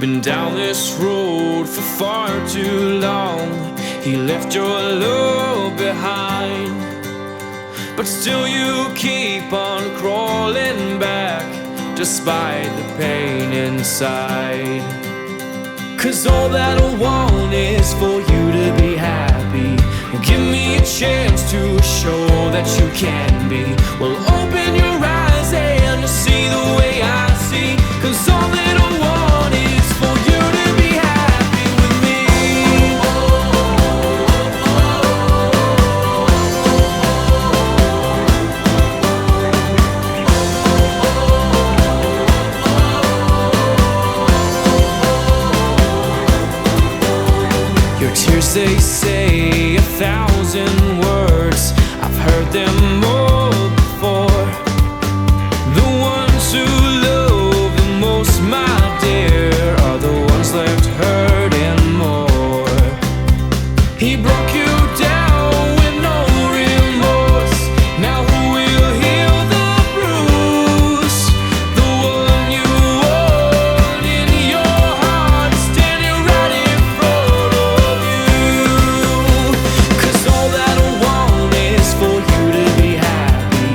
been down this road for far too long. He left your love behind, but still you keep on crawling back despite the pain inside. 'Cause all that I want is for you to be happy. Give me a chance to show that you can be. Well, open your eyes and see the way I see. 'Cause all that I want is for you to be happy with me. Your tears, they say 1,000 words. I've heard them all before. The ones who love the most, my dear, are the ones left hurting more. He broke you down with no remorse. Now who will heal the bruise? The one you want in your heart, standing right in front of you. 'Cause all that I want is for you to be happy.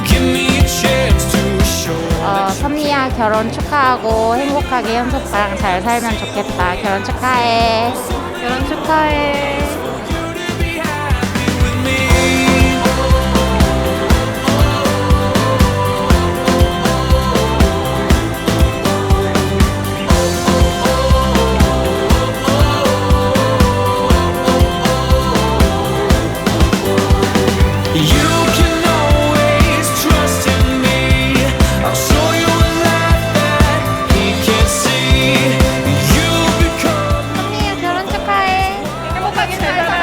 Give me a chance to show that you 선미야, 결혼 축하하고 행복하게 현수 오빠랑 잘 살면 좋겠다. 결혼 축하해. 결혼 축하해. be happy with me. You can always trust in me. I'll show you a life that he can't see. You become 선미야, 결혼 축하해. 행복하게 잘 살아.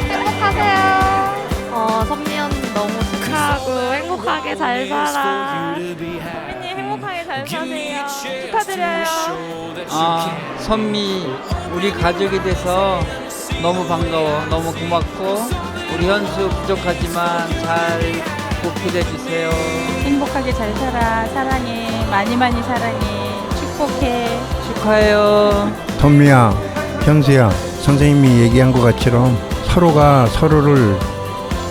행복하세요. 선미 언니 너무 축하하고 행복하게 잘 살아. 선미님 행복하게 잘 사세요. 축하드려요. 선미, 우리 가족이 돼서 너무 반가워. 너무 고맙고 우리 현수 부족하지만 잘 보필해 주세요. 행복하게 잘 살아. 사랑해. 많이 많이 사랑해. 축복해. 축하해요. 선미야, 현수야, 선생님이 얘기한 것 같처럼 서로가 서로를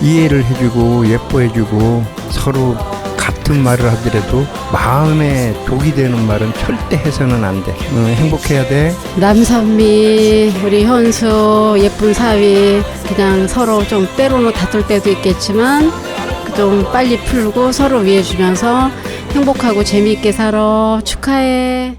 이해를 해주고 예뻐해주고 서로 같은 말을 하더라도 마음에 독이 되는 말은 절대 해서는 안 돼. 행복해야 돼. 남선미, 우리 현수, 예쁜 사위, 그냥 서로 좀 때로는 다툴 때도 있겠지만 좀 빨리 풀고 서로 위해주면서 행복하고 재미있게 살아. 축하해.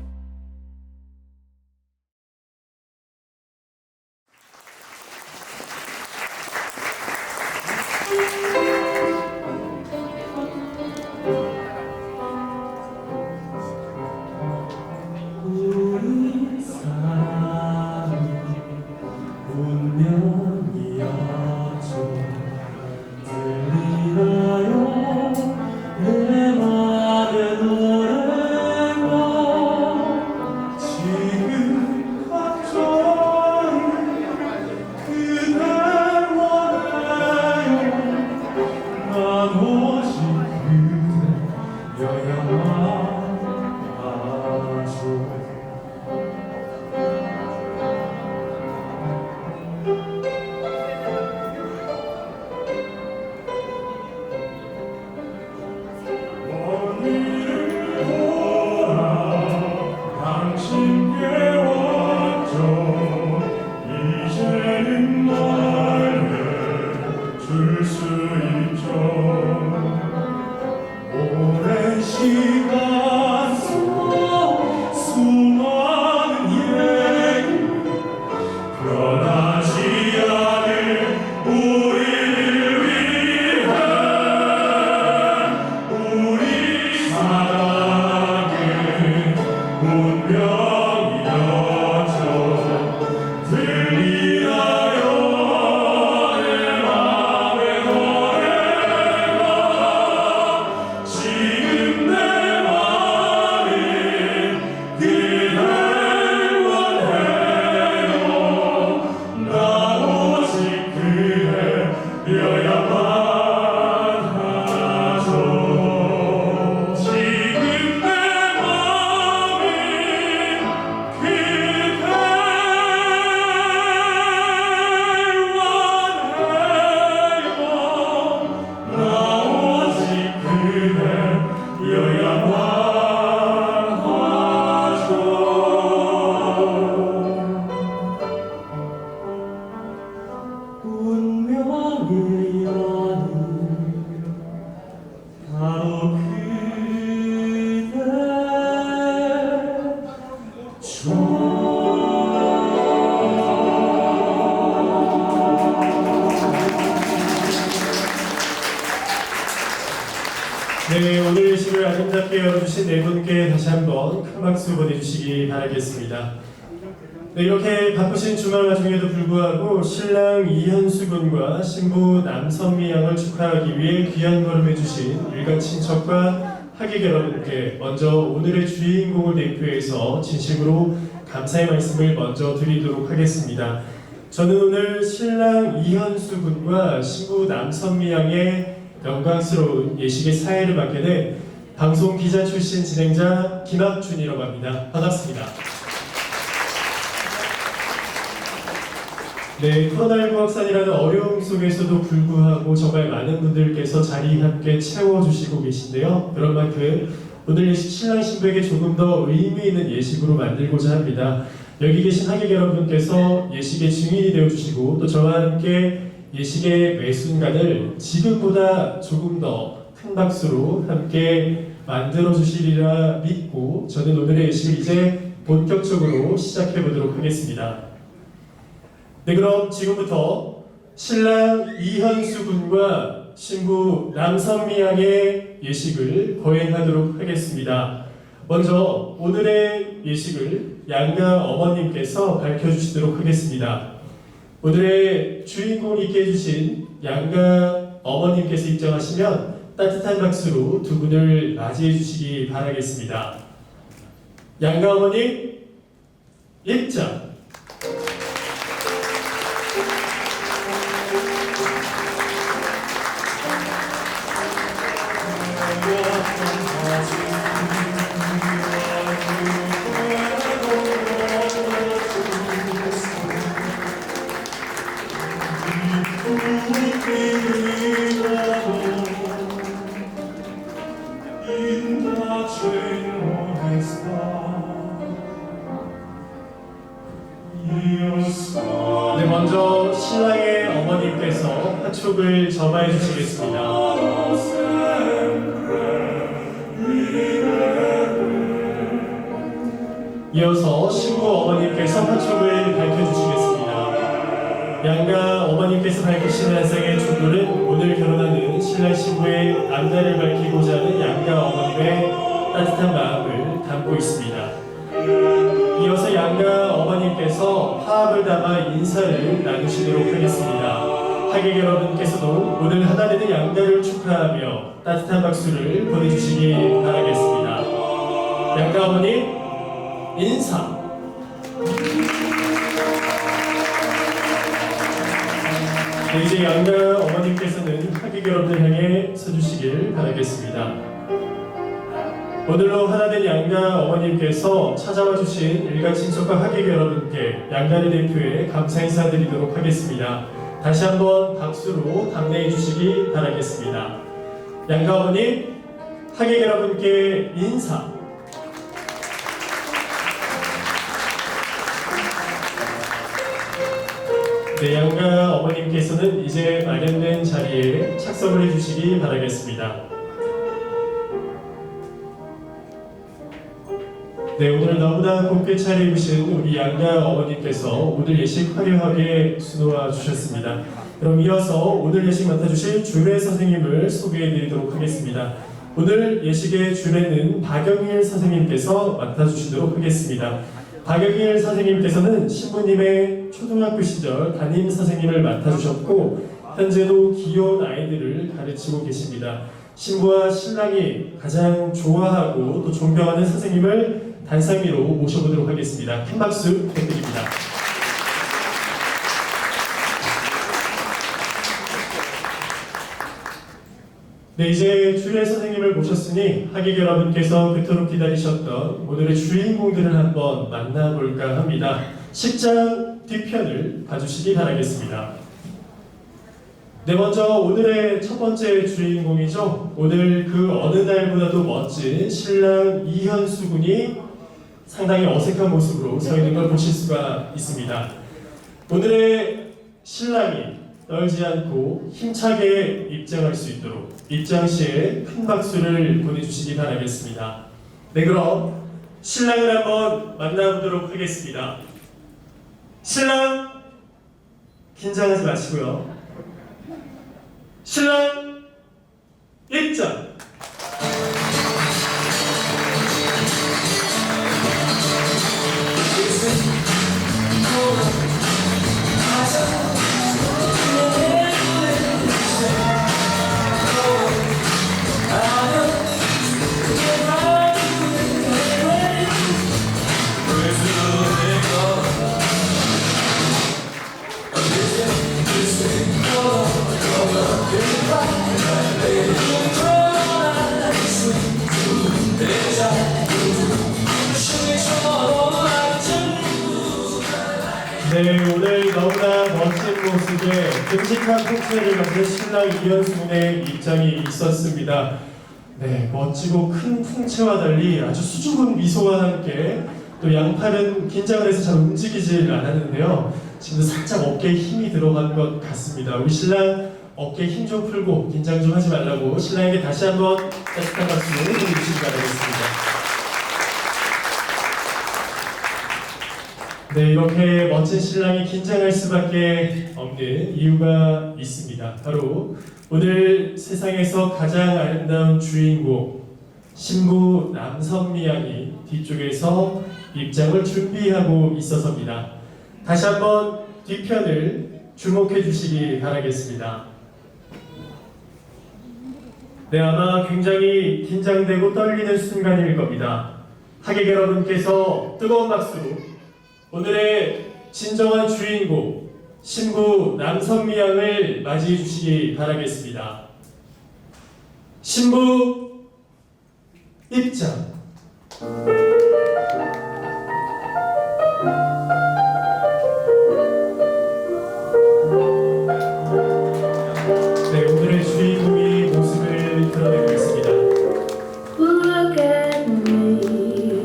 네, 오늘 예식을 아름답게 열어주신 네 분께 다시 한번 큰 박수 보내주시기 바라겠습니다. 네, 이렇게 바쁘신 주말 와중에도 불구하고 신랑 이현수 군과 신부 남선미 양을 축하하기 위해 귀한 걸음해주신 일가 친척과 하객 여러분께 먼저 오늘의 주인공을 대표해서 진심으로 감사의 말씀을 먼저 드리도록 하겠습니다. 저는 오늘 신랑 이현수 군과 신부 남선미 양의 영광스러운 예식의 사회를 맡게 된 방송 기자 출신 진행자 김학준이라고 합니다. 반갑습니다. 네, 코로나19 확산이라는 어려움 속에서도 불구하고 정말 많은 분들께서 자리 함께 채워주시고 계신데요. 그런 만큼 오늘 예식 신랑 신부에게 조금 더 의미 있는 예식으로 만들고자 합니다. 여기 계신 하객 여러분께서 예식의 증인이 되어주시고 또 저와 함께 예식의 매 순간을 지금보다 조금 더 큰 박수로 함께 만들어주시리라 믿고 저는 오늘의 예식을 이제 본격적으로 시작해 보도록 하겠습니다. 네, 그럼 지금부터 신랑 이현수 군과 신부 남선미 양의 예식을 거행하도록 하겠습니다. 먼저 오늘의 예식을 양가 어머님께서 밝혀주시도록 하겠습니다. 오늘의 주인공을 있게 해주신 양가 어머님께서 입장하시면 따뜻한 박수로 두 분을 맞이해 주시기 바라겠습니다. 양가 어머님 입장. 네, 먼저 신랑의 어머님께서 화촉을 점화해 주시겠습니다. 이어서 신부 어머님께서 화촉을 밝혀주시겠습니다. 양가 어머님께서 밝히신 한 쌍의 촛불은 오늘 결혼하는 신랑 신부의 안달을 밝히고자 하는 양가 어머님의 따뜻한 마음을 담고 있습니다. 이어서 양가 어머님께서 화합을 담아 인사를 나누시도록 하겠습니다. 하객 여러분께서도 오늘 하나 되는 양가를 축하하며 따뜻한 박수를 보내주시기 바라겠습니다. 양가 어머님 인사. 네, 이제 양가 어머님께서는 하객 여러분을 향해 서주시길 바라겠습니다. 오늘로 하나된 양가 어머님께서 찾아와 주신 일가 친척과 하객 여러분께 양가를 대표해 감사 인사드리도록 하겠습니다. 다시 한번 박수로 답례해 주시기 바라겠습니다. 양가 어머님, 하객 여러분께 인사. 네, 양가 어머님께서는 이제 마련된 자리에 착석을 해주시기 바라겠습니다. 네, 오늘 너무나 곱게 차려입으신 우리 양가 어머님께서 오늘 예식 화려하게 수놓아 주셨습니다. 그럼 이어서 오늘 예식 맡아주실 주례 선생님을 소개해드리도록 하겠습니다. 오늘 예식의 주례는 박영일 선생님께서 맡아주시도록 하겠습니다. 박영일 선생님께서는 신부님의 초등학교 시절 담임 선생님을 맡아주셨고 현재도 귀여운 아이들을 가르치고 계십니다. 신부와 신랑이 가장 좋아하고 또 존경하는 선생님을 단상 위로 모셔보도록 하겠습니다. 큰 박수 부탁드립니다. 네, 이제 주례 선생님을 모셨으니 하객 여러분께서 그토록 기다리셨던 오늘의 주인공들을 한번 만나볼까 합니다. 식장 뒤편을 봐주시기 바라겠습니다. 네, 먼저 오늘의 첫 번째 주인공이죠. 오늘 그 어느 날보다도 멋진 신랑 이현수 군이 상당히 어색한 모습으로 서 있는 걸 보실 수가 있습니다. 오늘의 신랑이 떨지 않고 힘차게 입장할 수 있도록 입장 시에 큰 박수를 보내주시기 바라겠습니다. 네, 그럼 신랑을 한번 만나보도록 하겠습니다. 신랑 긴장하지 마시고요. 신랑 입장. 네, 오늘 너무나 멋진 모습에 듬직한 풍채를 만든 신랑 이현수 군의 입장이 있었습니다. 네, 멋지고 큰 풍채와 달리 아주 수줍은 미소와 함께 또 양팔은 긴장을 해서 잘 움직이질 않았는데요. 지금 살짝 어깨에 힘이 들어간 것 같습니다. 우리 신랑 어깨에 힘 좀 풀고 긴장 좀 하지 말라고 신랑에게 다시 한번 따뜻한 박수 보내주시기 바라겠습니다. 네, 이렇게 멋진 신랑이 긴장할 수밖에 없는 이유가 있습니다. 바로 오늘 세상에서 가장 아름다운 주인공 신부 남선미 양이 뒤쪽에서 입장을 준비하고 있어서입니다. 다시 한번 뒤편을 주목해 주시기 바라겠습니다. 네, 아마 굉장히 긴장되고 떨리는 순간일 겁니다. 하객 여러분께서 뜨거운 박수로 오늘의 진정한 주인공 신부 남선미 양을 맞이해 주시기 바라겠습니다. 신부 입장. 네, 오늘의 주인공이 모습을 드러내고 있습니다. Look at me.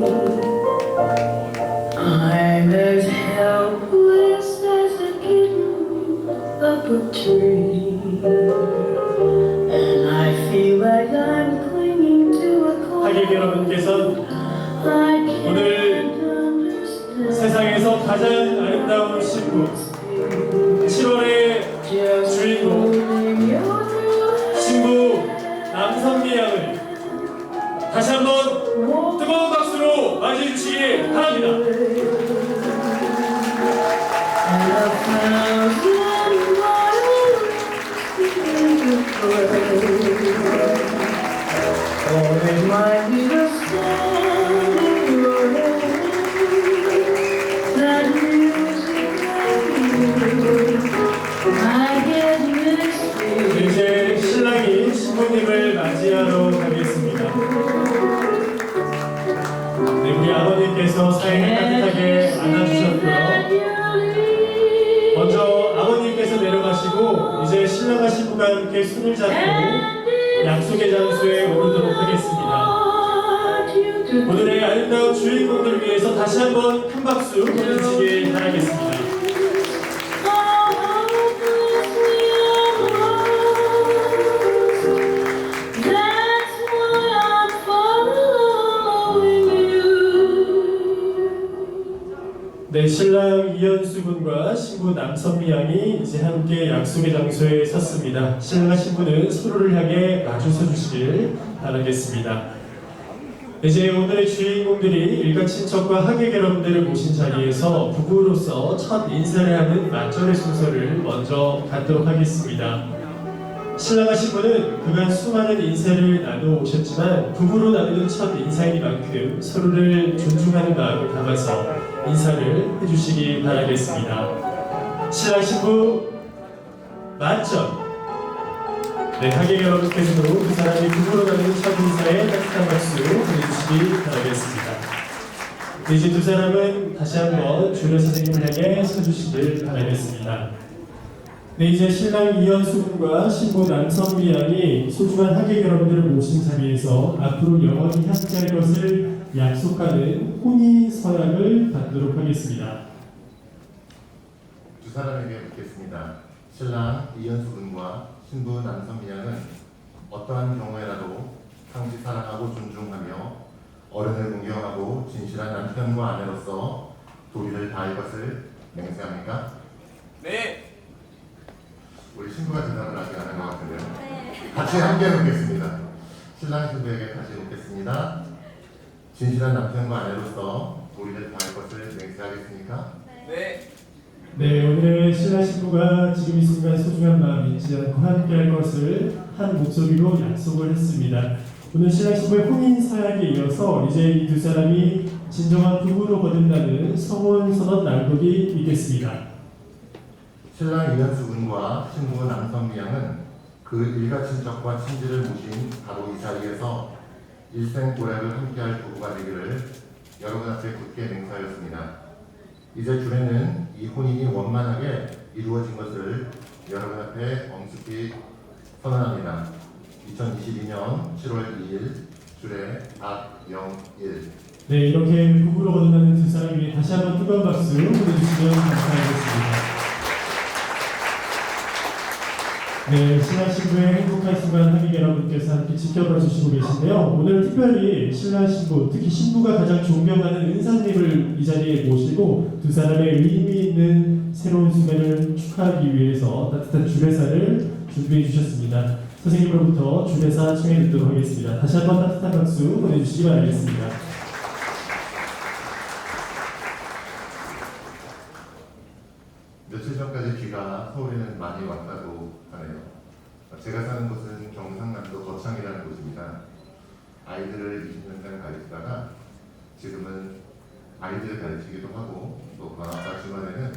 I'm as helpless as a kitten up a tree. And I feel like I'm clinging to a 하객 cloud. 여러분께서는 I can't 오늘 understand. 세상에서 가장 아름다운 신부 7월의 Just 주인공 holding your hand. 신부 남선미 양을 다시 한번 뜨거운 박수로 맞이해 주시기 바랍니다. And a thousand violins begin to play. Or it might be the sound in your head. That music I get mixed feelings. 이제 신랑이 신부님을 맞이하러 가겠습니다. 네, 우리 아버님께서 사인을 따뜻하게 안아주셨고요. 먼저 아버님께서 내려가시고 이제 신랑과 신부가 함께 손을 잡고 약속의 장소에 오르도록 하겠습니다. 오늘의 아름다운 주인공들 위해서 다시 한번 큰 박수 보내주시길 바라겠습니다. 네, 신랑 이현수 군과 신부 남선미 양이 이제 함께 약속의 장소에 섰습니다. 신랑과 신부는 서로를 향해 마주서 주시길 바라겠습니다. 이제 오늘의 주인공들이 일가 친척과 하객 여러분들을 모신 자리에서 부부로서 첫 인사를 하는 맞절의 순서를 먼저 갖도록 하겠습니다. 신랑과 신부는 그간 수많은 인사를 나누어 오셨지만 부부로 나누는 첫 인사이니만큼 서로를 존중하는 마음을 담아서 인사를 해주시기 바라겠습니다. 신랑 신부 맞죠? 네, 하객 여러분께서도 그 사람이 부부로 나누는 첫 인사에 따뜻한 박수 보내주시기 바라겠습니다. 네, 이제 두 사람은 다시 한번 주례 선생님을 향해 서주시길 바라겠습니다. 네, 이제 신랑 이현수 군과 신부 남선미 양이 소중한 하객 여러분들을 모신 자리에서 앞으로 영원히 함께할 것을 약속하는 혼인 서약을 받도록 하겠습니다. 두 사람에게 묻겠습니다. 신랑 이현수 군과 신부 남선미 양은 어떠한 경우에라도 항시 사랑하고 존중하며 어른을 존경하고 진실한 남편과 아내로서 도리를 다할 것을 맹세합니까? 네. 우리 신부가 대답을 아직 안 한 것 같은데요. 같이 함께 묻겠습니다. 신랑 신부에게 다시 묻겠습니다. 진실한 남편과 아내로서 도리를 다할 것을 맹세하겠습니까? 네. 네, 오늘 신랑 신부가 지금 이 순간 소중한 마음 잊지 않고 함께할 것을 한 목소리로 약속을 했습니다. 오늘 신랑 신부의 혼인 서약에 이어서 이제 이 두 사람이 진정한 부부로 거듭나는 성혼 선언 낭독이 있겠습니다. 신랑 이현수 군과 신부 남선미 양은 그 일가 친척과 친지를 모신 바로 이 자리에서 일생 고약을 함께할 부부가 되기를 여러분 앞에 굳게 맹세하였습니다. 이제 주례는 이 혼인이 원만하게 이루어진 것을 여러분 앞에 엄숙히 선언합니다. 2022년 7월 2일 주례 박영일. 네, 이렇게 부부로 거듭나는 두 사람 위해 다시 한번 뜨거운 박수 보내주시면 감사하겠습니다. 네, 신랑 신부의 행복한 순간 하객 여러분께서 함께 지켜봐 주시고 계신데요. 오늘 특별히 신랑 신부, 특히 신부가 가장 존경하는 은사님을 이 자리에 모시고 두 사람의 의미 있는 새로운 순간을 축하하기 위해서 따뜻한 주례사를 준비해 주셨습니다. 선생님으로부터 주례사 청해 듣도록 하겠습니다. 다시 한번 따뜻한 박수 보내주시기 바라겠습니다. 며칠 전까지 비가 서울에는 많이 왔다고 하네요. 제가 사는 곳은 경상남도 거창이라는 곳입니다. 아이들을 20년간 가르치다가 지금은 아이들을 가르치기도 하고 또 방학과 주말에는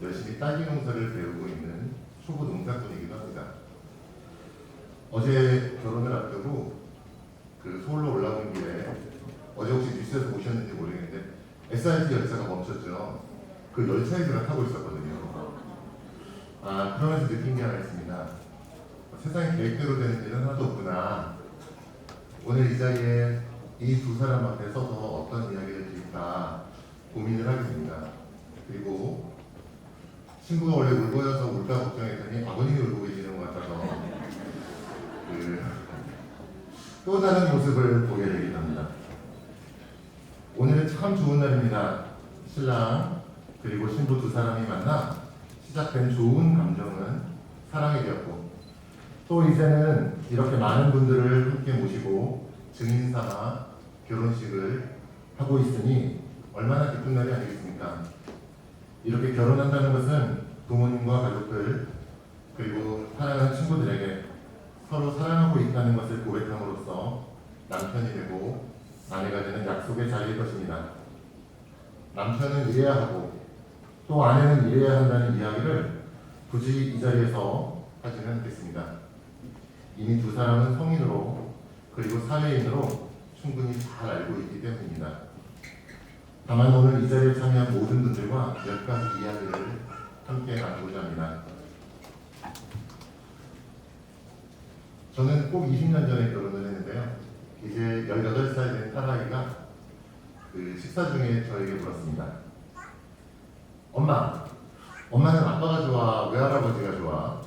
열심히 딸기 농사를 배우고 있는 초보 농사꾼이기도 합니다. 어제 결혼을 앞두고 그 서울로 올라온 길에 어제 혹시 뉴스에서 보셨는지 모르겠는데 SRT 열차가 멈췄죠. 그 열차에 제가 타고 있었거든요. 그러면서 느낀 게 하나 있습니다. 세상에 계획대로 되는 일은 하나도 없구나. 오늘 이 자리에 이 두 사람 앞에 서서 어떤 이야기를 드릴까 고민을 하게 됩니다. 그리고 친구가 원래 울보여서 울까 걱정했더니 아버님이 울고 계시는 것 같아서 또 다른 모습을 보게 되긴 합니다. 오늘은 참 좋은 날입니다. 신랑 그리고 신부 두 사람이 만나 시작된 좋은 감정은 사랑이 되었고 또 이제는 이렇게 많은 분들을 함께 모시고 증인 삼아 결혼식을 하고 있으니 얼마나 기쁜 날이 아니겠습니까? 이렇게 결혼한다는 것은 부모님과 가족들 그리고 사랑하는 친구들에게 서로 사랑하고 있다는 것을 고백함으로써 남편이 되고 아내가 되는 약속의 자리일 것입니다. 남편은 이래야 하고 또 아내는 이래야 한다는 이야기를 굳이 이 자리에서 하지는 않겠습니다. 이미 두 사람은 성인으로 그리고 사회인으로 충분히 잘 알고 있기 때문입니다. 다만 오늘 이 자리에 참여한 모든 분들과 몇 가지 이야기를 함께 나누고자 합니다. 저는 꼭 20년 전에 결혼을 했는데요. 이제 18살 된 딸아이가 그 식사 중에 저에게 물었습니다. 엄마는 아빠가 좋아? 외할아버지가 좋아?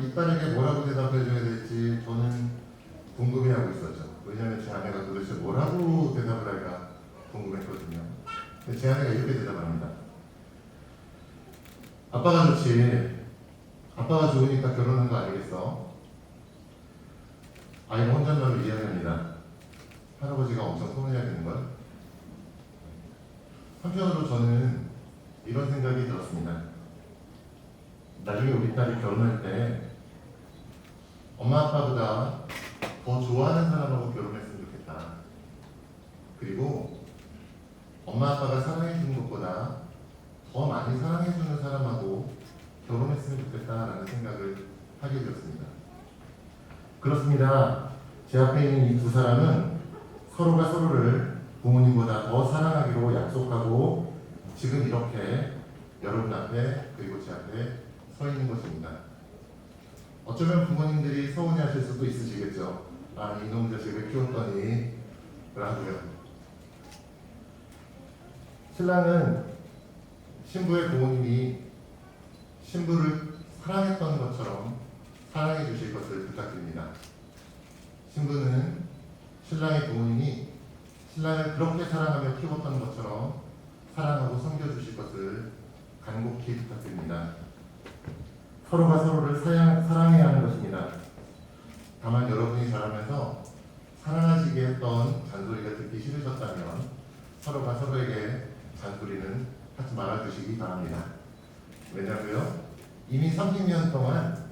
이 딸에게 뭐라고 대답해줘야 될지 저는 궁금해하고 있었죠. 왜냐하면 제 아내가 도대체 뭐라고 대답을 할까 궁금했거든요. 근데 제 아내가 이렇게 대답합니다. 아빠가 좋지. 아빠가 좋으니까 결혼한 거 아니겠어? 아이가 혼잣말로 이야기합니다. 할아버지가 엄청 서운해하겠는걸? 한편으로 저는 이런 생각이 들었습니다. 나중에 우리 딸이 결혼할 때 엄마 아빠보다 더 좋아하는 사람하고 결혼했으면 좋겠다. 그리고 엄마 아빠가 사랑해주는 것보다 더 많이 사랑해주는 사람하고 결혼했으면 좋겠다라는 생각을 하게 되었습니다. 그렇습니다. 제 앞에 있는 이 두 사람은 서로가 서로를 부모님보다 더 사랑하기로 약속하고 지금 이렇게 여러분 앞에 그리고 제 앞에 서 있는 것입니다. 어쩌면 부모님들이 서운해하실 수도 있으시겠죠. 이놈 자식을 키웠더니 라고요. 신랑은 신부의 부모님이 신부를 사랑했던 것처럼 사랑해 주실 것을 부탁드립니다. 신부는 신랑의 부모님이 신랑을 그렇게 사랑하며 키웠던 것처럼 사랑하고 섬겨주실 것을 간곡히 부탁드립니다. 서로가 서로를 사랑해야 하는 것입니다. 다만 여러분이 자라면서 사랑하시게 했던 잔소리가 듣기 싫으셨다면 서로가 서로에게 잔소리는 하지 말아주시기 바랍니다. 왜냐고요? 이미 30년 동안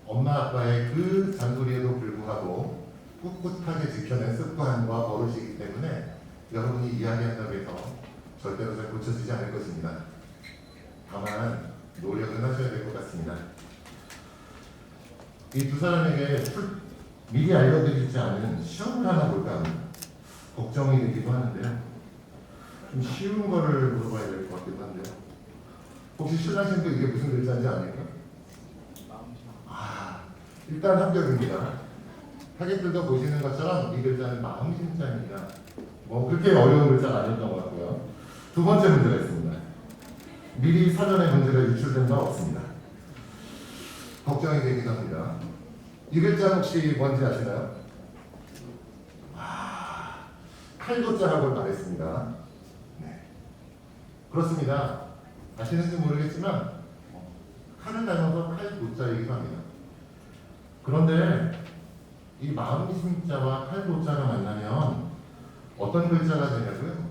엄마 아빠의 그 잔소리에도 불구하고 꿋꿋하게 지켜낸 습관과 버릇이기 때문에 여러분이 이야기한다고 해서 절대로 잘 고쳐지지 않을 것입니다. 다만 노력은 하셔야 될 것 같습니다. 이 두 사람에게 미리 알려드리지 않은 시험을 하나 볼까 합니다. 걱정이 되기도 하는데요. 좀 쉬운 거를 물어봐야 될 것 같기도 한데요. 혹시 신랑 신부 이게 무슨 글자인지 아닙니까? 아, 일단 합격입니다. 하객들도 보시는 것처럼 이 글자는 마음심자입니다. 뭐 그렇게 어려운 글자가 아니었던 것 같고요. 두 번째 문제가 있습니다. 미리 사전에 문제가 유출된 바 없습니다. 걱정이 되기도 합니다. 이 글자 혹시 뭔지 아시나요? 칼도자라고 말했습니다. 네. 그렇습니다. 아시는지 모르겠지만 칼을 닮아서 칼도자이기도 합니다. 그런데 이 마음심자와 칼도자가 만나면 어떤 글자가 되냐고요?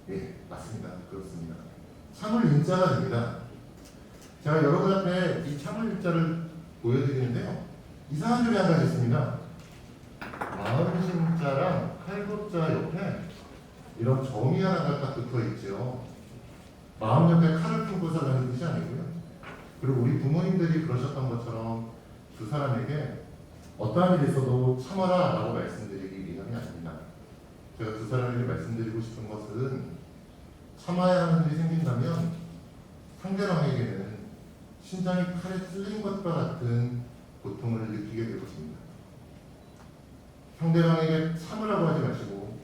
예, 맞습니다. 그렇습니다. 참을 인자가 됩니다. 제가 여러분 앞에 이 참을 인자를 보여드리는데요. 이상한 점이 한 가지 있습니다. 마음심자랑 칼도자 옆에 이런 점이 하나가 딱 붙어 있죠. 마음 옆에 칼을 품고 살라는 뜻이 아니고요. 그리고 우리 부모님들이 그러셨던 것처럼 두 사람에게 어떠한 일이 있어도 참아라 라고 말씀드리기 위함이 아닙니다. 제가 두 사람에게 말씀드리고 싶은 것은 참아야 하는 일이 생긴다면 상대방에게는 심장이 칼에 찔린 것과 같은 고통을 느끼게 될 것입니다. 상대방에게 참으라고 하지 마시고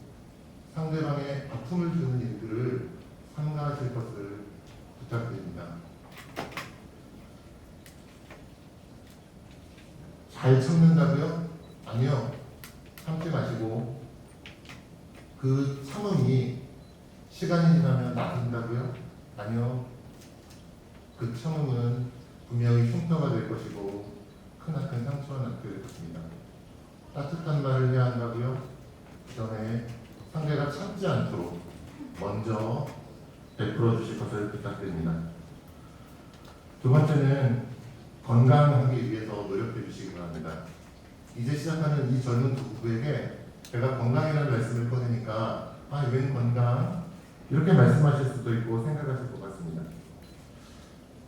상대방의 아픔을 주는 일들을 삼가하실 것을 부탁드립니다. 잘 참는다고요? 아니요. 참지 마시고 그 참음이 시간이 지나면 나아진다고요? 아니요. 그 참음은 분명히 흉터가 될 것이고 크나큰 상처가 남게 될 것입니다. 따뜻한 말을 해야 한다고요? 그 전에 상대가 참지 않도록 먼저 베풀어 주실 것을 부탁드립니다. 두 번째는 건강하기 위해서 노력해 주시기 바랍니다. 이제 시작하는 이 젊은 부부에게 제가 건강이라는 말씀을 꺼내니까 웬 건강? 이렇게 말씀하실 수도 있고 생각하실 것 같습니다.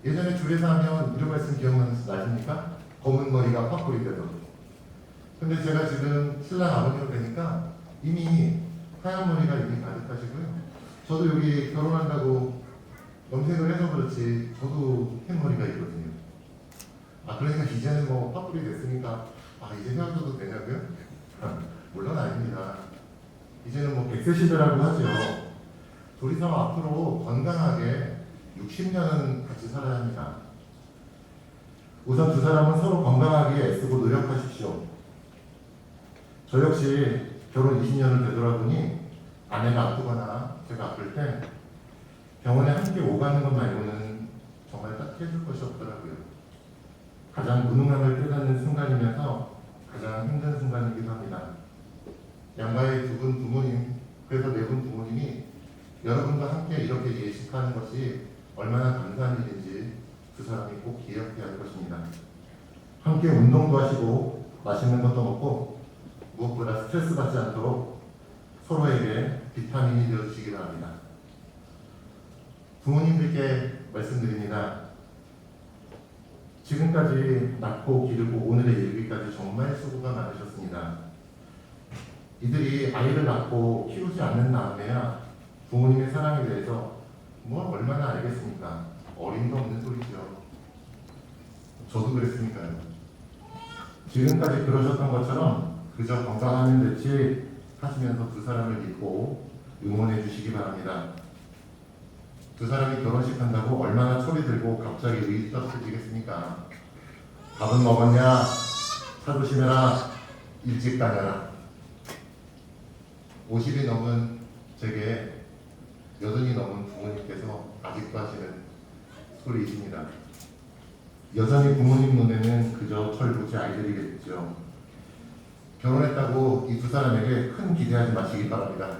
예전에 주례사 하면 이런 말씀 기억나십니까? 검은 머리가 팥불이 되도록. 근데 제가 지금 신랑 아버님을 뵈니까 이미 하얀 머리가 이미 가득하시고요. 저도 여기 결혼한다고 염색을 해서 그렇지 저도 흰 머리가 있거든요. 그러니까 이제는 뭐 팥불이 됐으니까 이제 헤어져도 되냐고요? 물론 아닙니다. 이제는 뭐 100세 시대라고 하죠. 둘이서 앞으로 건강하게 60년은 같이 살아야 합니다. 우선 두 사람은 서로 건강하게 애쓰고 노력하십시오. 저 역시 결혼 20년을 되돌아보니 아내가 아프거나 제가 아플 때 병원에 함께 오가는 것 말고는 정말 딱히 해줄 것이 없더라고요. 가장 무능함을 깨닫는 순간이면서 가장 힘든 순간이기도 합니다. 양가의 두 분 부모님, 그래서 네 분 부모님이 여러분과 함께 이렇게 예식하는 것이 얼마나 감사한 일인지 두 사람이 꼭 기억해야 할 것입니다. 함께 운동도 하시고 맛있는 것도 먹고 무엇보다 스트레스 받지 않도록 서로에게 비타민이 되어주시기 바랍니다. 부모님들께 말씀드립니다. 지금까지 낳고 기르고 오늘에 이르기까지 정말 수고가 많으셨습니다. 이들이 아이를 낳고 키우지 않는 다음에야 부모님의 사랑에 대해서 얼마나 알겠습니까? 어림도 없는 소리죠. 저도 그랬으니까요. 지금까지 그러셨던 것처럼 그저 건강하면 됐지 하시면서 두 사람을 믿고 응원해 주시기 바랍니다. 두 사람이 결혼식 한다고 얼마나 소리 들고 갑자기 의젓해지겠습니까? 밥은 먹었냐? 차 조심해라. 일찍 다녀라. 50이 넘은 제게 여전히 넘은 부모님께서 아직도 하시는 소리이십니다. 여전히 부모님 눈에는 그저 철부지 아이들이겠죠. 결혼했다고 이 두 사람에게 큰 기대하지 마시기 바랍니다.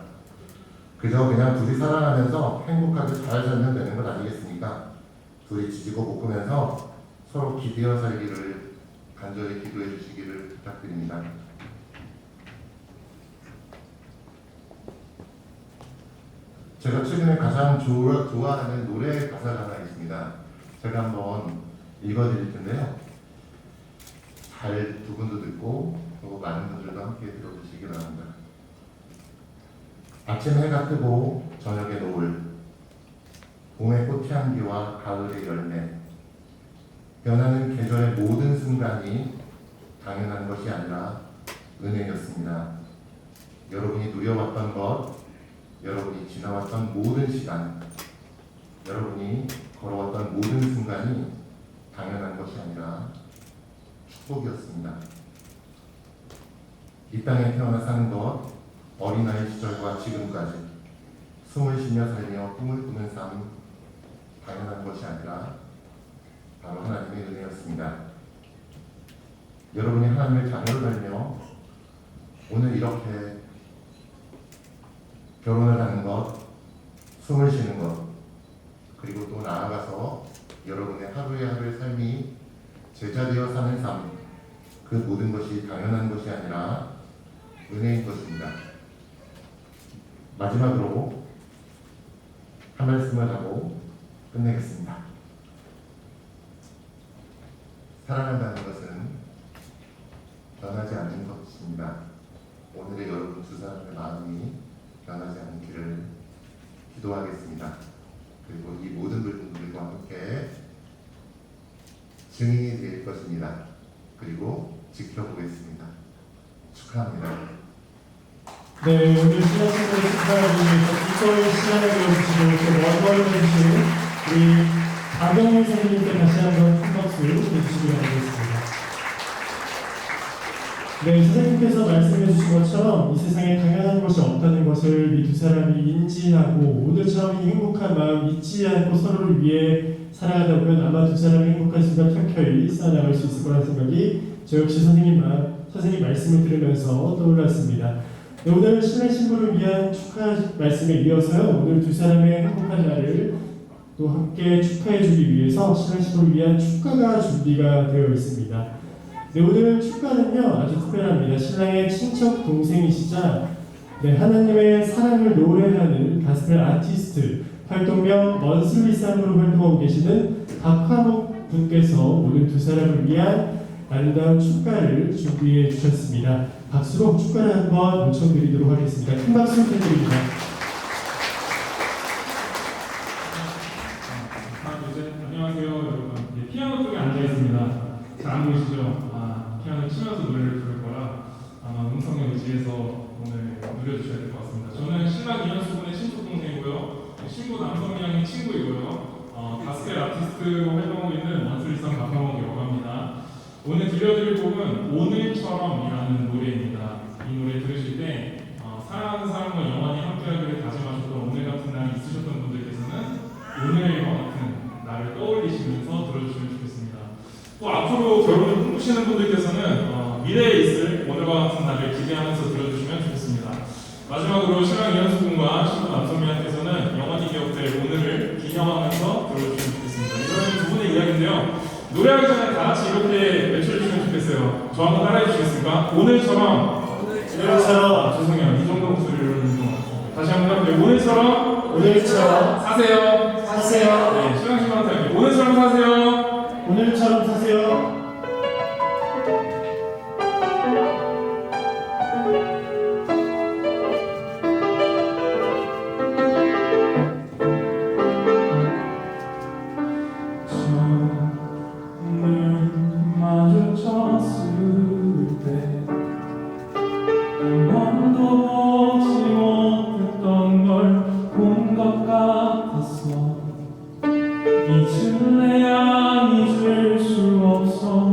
그저 그냥 둘이 살아가면서 행복하게 잘 살면 되는 것 아니겠습니까? 둘이 지지고 볶으면서 서로 기대어 살기를 간절히 기도해 주시기를 부탁드립니다. 제가 최근에 가장 좋아하는 노래 가사가 하나 있습니다. 제가 한번 읽어드릴 텐데요. 잘 두 분도 듣고 또 많은 분들과 함께 들어주시기 바랍니다. 아침 해가 뜨고 저녁의 노을, 봄의 꽃향기와 가을의 열매, 변하는 계절의 모든 순간이 당연한 것이 아니라 은혜였습니다. 여러분이 누려왔던 것, 여러분이 지나왔던 모든 시간, 여러분이 걸어왔던 모든 순간이 당연한 것이 아니라 축복이었습니다. 이 땅에 태어나 사는 것, 어린아이 시절과 지금까지 숨을 쉬며 살며 꿈을 꾸는 삶, 당연한 것이 아니라 바로 하나님의 은혜였습니다. 여러분이 하나님의 자녀를 닮며 오늘 이렇게 결혼을 하는 것, 숨을 쉬는 것, 그리고 또 나아가서 여러분의 하루의 삶이 제자되어 사는 삶, 그 모든 것이 당연한 것이 아니라 은혜인 것입니다. 마지막으로 한 말씀을 하고 끝내겠습니다. 사랑한다는 것은 변하지 않는 것입니다. 오늘의 여러분 두 사람의 마음이 변하지 않기를 기도하겠습니다. 그리고 이 모든 분들과 함께 증인이 될 것입니다. 그리고 지켜보겠습니다. 축하합니다. 네, 오늘 신앙신부를 축하하기 위해서 기꺼이 시간을 내어주시고 또 원고를 해주신 우리 박영훈 선생님께 다시 한번 큰 박수 해주시기 바라겠습니다. 네, 선생님께서 말씀해 주신 것처럼 이 세상에 당연한 것이 없다는 것을 이 두 사람이 인지하고 오늘처럼 이 행복한 마음 잊지 않고 서로를 위해 살아가다 보면 아마 두 사람의 행복한 순간 켜켜이 쌓아나갈 수 있을 거라는 생각이 저 역시 선생님 말씀을 들으면서 떠올랐습니다. 네, 오늘 신랑 신부를 위한 축하 말씀에 이어서요, 오늘 두 사람의 행복한 날을 또 함께 축하해 주기 위해서 신랑 신부를 위한 축가가 준비가 되어 있습니다. 네, 오늘 축가는요 아주 특별합니다. 신랑의 친척 동생이시자 하나님의 사랑을 노래하는 가스펠 아티스트 활동명 먼슬리상으로 활동하고 계시는 박화목 분께서 오늘 두 사람을 위한 아름다운 축가를 준비해 주셨습니다. 박수로 축가를 한번 요청드리도록 하겠습니다. 큰 박수 부탁드립니다. 안녕하세요 여러분. 피아노 쪽에 앉아있습니다. 잘 안 보이시죠? 피아노 치면서 노래를 부를 거라 아마 음성에 의지해서 오늘 누려주셔야 될 것 같습니다. 저는 신랑 이현수군의 친척 동생이고요. 신부 남성이랑의 친구이고요. 가스펠 아티스트로 활동하고 있는 원슬리상 박형옥이라고 합니다. 오늘 들려드릴 곡은 오늘처럼이라는 노래입니다. 이 노래 들으실 때 사랑하는 사람과 영원히 함께하기를 다짐하셨던 오늘 같은 날이 있으셨던 분들께서는 오늘과 같은 날을 떠올리시면서 들어주시면 좋겠습니다. 또 앞으로 결혼을 꿈꾸시는 분들께서는 미래에 있을 오늘과 같은 날을 기대하면서 들어주시면 좋겠습니다. 마지막으로 신랑 이현수 군과 신부 남성미한께서는 영원히 기억될 오늘을 기념하면서 들어주시면 좋겠습니다. 이거는 두 분의 이야기인데요. 노래하기 전에 다 같이 이렇게 외쳐주시면 좋겠어요. 저 한번 따라해 주시겠습니까? 오늘처럼. 죄송해요. 이 정도 목소리를 듣는 것 같아요. 다시 한번 할게요. 오늘처럼 사세요. 네, 신랑 신부한테 할게요. 오늘처럼 사세요. 오늘처럼 사세요. 잊을래야 잊을 수 없어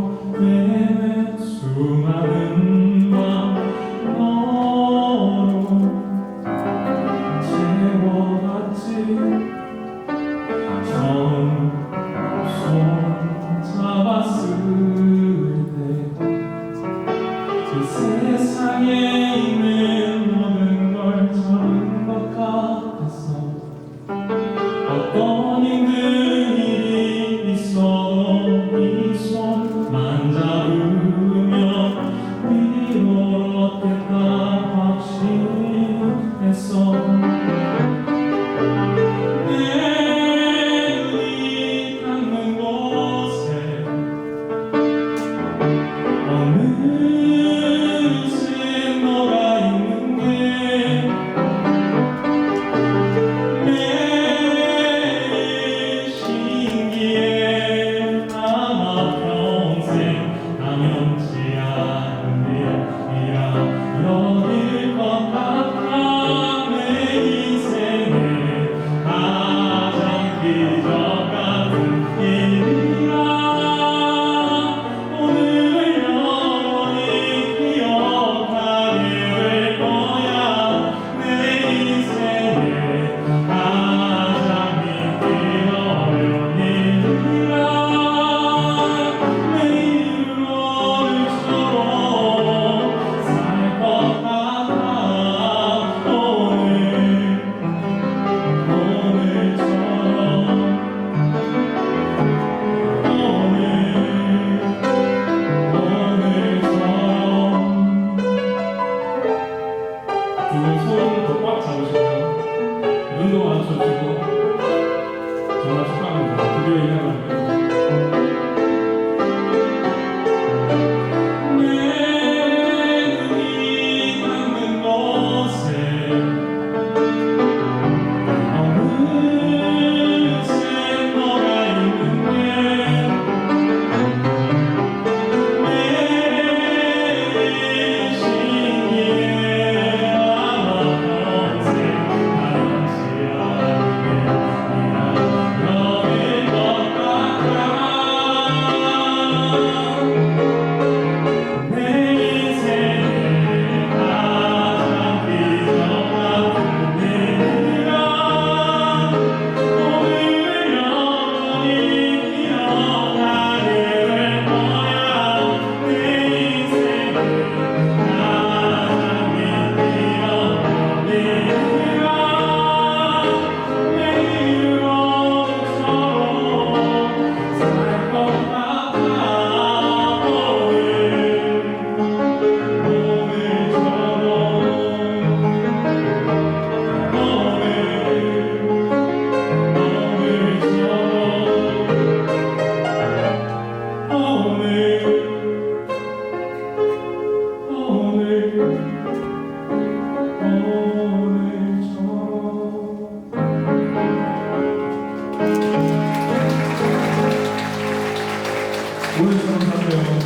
오늘처럼 하고요.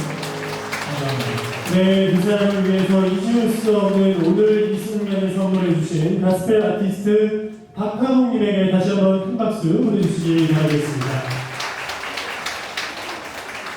네, 두 사람을 위해서 잊을 수 없는 오늘 이 순간을 선물해 주신 가스펠 아티스트 박하동님에게 다시 한번 큰 박수 보내주시기 바라겠습니다.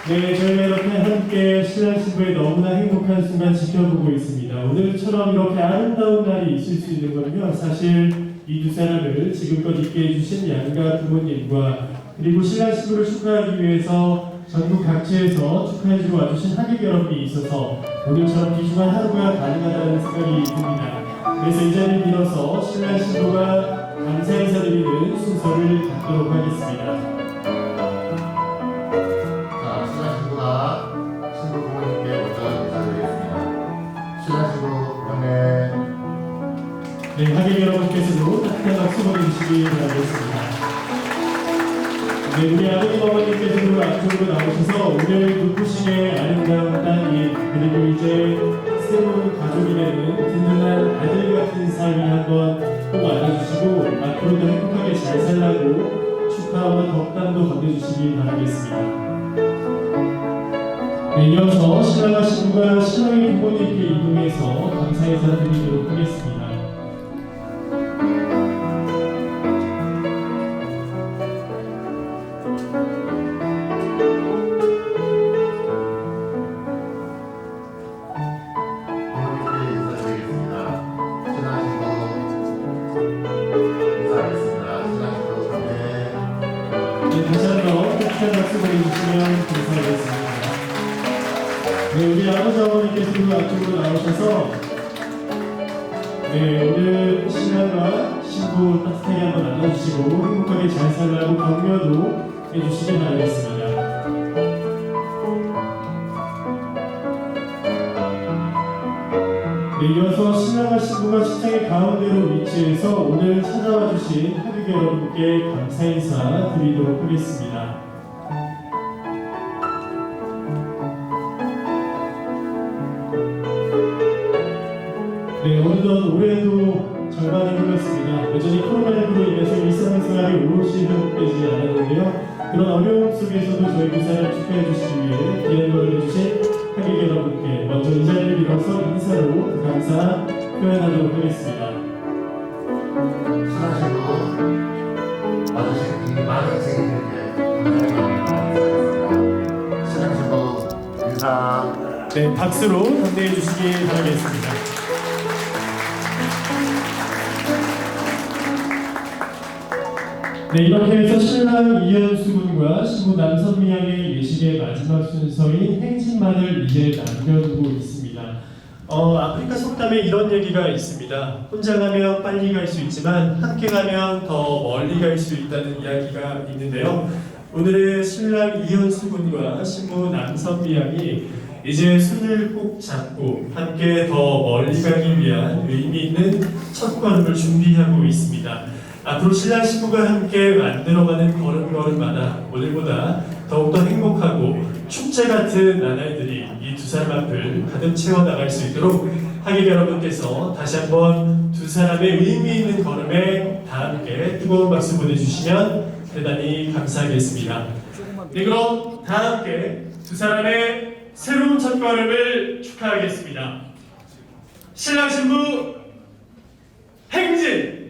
네, 저희가 이렇게 함께 신랑 신부의 너무나 행복한 순간 지켜보고 있습니다. 오늘처럼 이렇게 아름다운 날이 있을 수 있는 건요, 사실 이 두 사람을 지금껏 있게 해주신 양가 부모님과 그리고 신랑 신부를 축하하기 위해서 전국 각지에서 축하해주고 와주신 하객 여러분이 있어서 오늘처럼 귀중한 하루가 가능하다는 생각이 듭니다. 그래서 이 자리를 빌어서 신랑 신부가 감사 인사드리는 순서를 갖도록 하겠습니다. 자, 신랑 신부가 신부 부모님께 먼저 인사드리겠습니다. 신랑 신부 형네. 네, 하객 여러분께서도 따뜻한 박수 보내주시기 바라겠습니다. 네, 우리 아버님 어머님께서도 앞쪽으로 나오셔서 오늘 눈부시게 아름다운 따님 그리고 이제 새로운 가족이 되는 든든한 아들 같은 삶을 한번 꼭 안아주시고 앞으로도 행복하게 잘 살라고 축하와 덕담도 건네주시기 바라겠습니다. 네, 이어서 신랑과 신부가 신랑의 부모님께 이동해서 감사 인사 드리도록 하겠습니다. 다시 한번 따뜻한 박수 보내주시면 감사하겠습니다. 네, 우리 아버지 어머니께서도 앞쪽으로 나오셔서 네, 오늘 신랑과 신부 따뜻하게 한번 안아주시고 행복하게 잘 살라고 격려도 해주시길 바라겠습니다. 네, 이어서 신랑과 신부가 식장의 가운데로 위치해서 오늘 찾아와 주신 하객 여러분께 감사 인사 드리도록 하겠습니다. 네, 어느덧 올해도 절반이 흘렀습니다. 여전히 코로나19로 인해서 일상생활이 오롯이 회복되지 않았는데요. 그런 어려움 속에서도 저희 두 사람 축하해 주시기 위해 귀한 걸음 해주신 하객 여러분께 먼저 이 자리를 빌어서 인사로 감사 표현하도록 하겠습니다. 신랑 신부 와주신 이 많은 생일들께 감사드립니다. 신랑 신부 인사. 네, 박수로 건네해 주시기 바라겠습니다. 네, 이렇게 해서 신랑 이현수 군과 신부 남선미 양의 예식의 마지막 순서인 행진만을 이제 남겨두고 있습니다. 아프리카 속담에 이런 얘기가 있습니다. 혼자 가면 빨리 갈 수 있지만 함께 가면 더 멀리 갈 수 있다는 이야기가 있는데요. 오늘의 신랑 이현수 군과 신부 남선미 양이 이제 손을 꼭 잡고 함께 더 멀리 가기 위한 의미 있는 첫걸음을 준비하고 있습니다. 앞으로 신랑 신부가 함께 만들어가는 걸음걸음마다 오늘보다 더욱더 행복하고 축제 같은 나날들이 이 두 사람 앞을 가득 채워나갈 수 있도록 하객 여러분께서 다시 한번 두 사람의 의미 있는 걸음에 다 함께 뜨거운 박수 보내주시면 대단히 감사하겠습니다. 네, 그럼 다 함께 두 사람의 새로운 첫걸음을 축하하겠습니다. 신랑 신부 행진!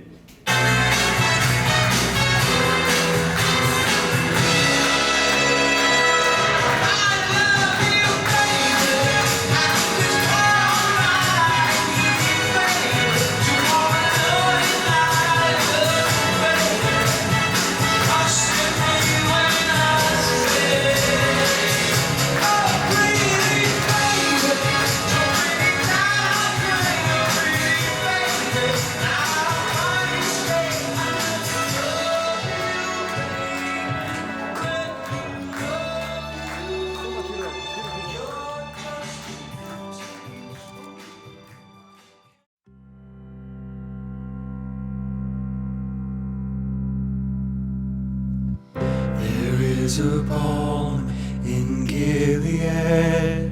There's a balm in Gilead.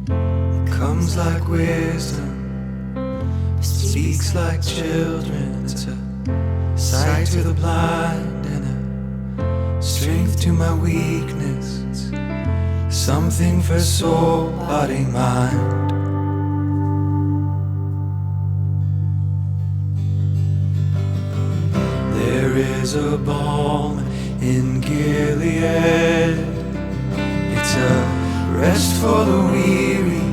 It comes like wisdom, speaks like children. It's a sight to the blind and a strength to my weakness. It's something for soul, body, mind. There is a balm in Gilead. It's a rest for the weary,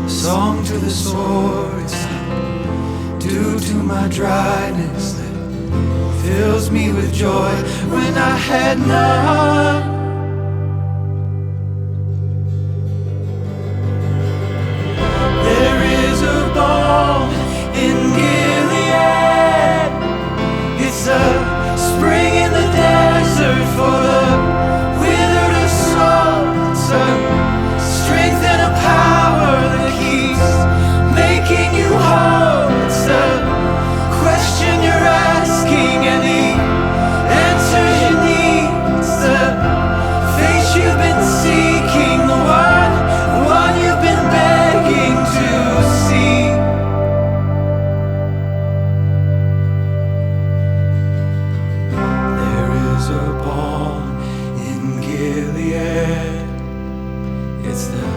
a song to the sore. It's like dew to my dryness that fills me with joy when I had none. There is a balm in Gilead. It's a spring in the desert for the withered of soul. It's a strength and a power that keeps making you whole. It's the question you're asking and the answers you need. It's the face you've been seeking, the one you've been begging to see. There is a balm in Gilead. It's the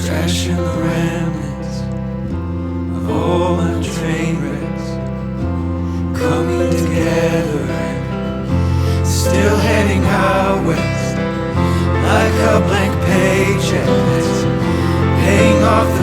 trash and the remnants of all my train wrecks coming together and still heading out west like a blank paycheck that's paying off